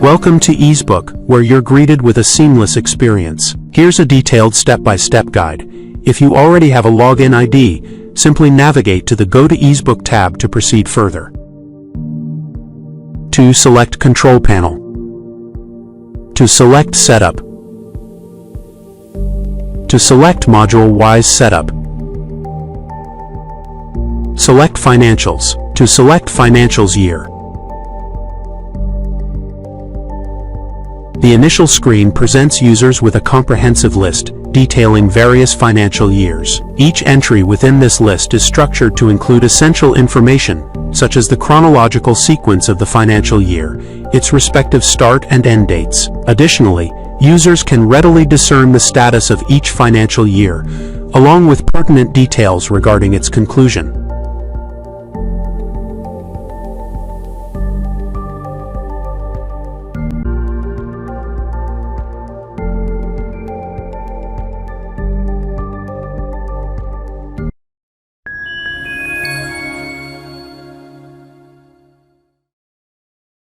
Welcome to EEZBOOK, where you're greeted with a seamless experience. Here's a detailed step-by-step guide. If you already have a login ID, simply navigate to the Go to EEZBOOK tab to proceed further. 2. Select Control Panel. To select Setup. To select Module-wise Setup. Select Financials. To select Financials Year. The initial screen presents users with a comprehensive list detailing various financial years. Each entry within this list is structured to include essential information, such as the chronological sequence of the financial year, its respective start and end dates. Additionally, users can readily discern the status of each financial year, along with pertinent details regarding its conclusion.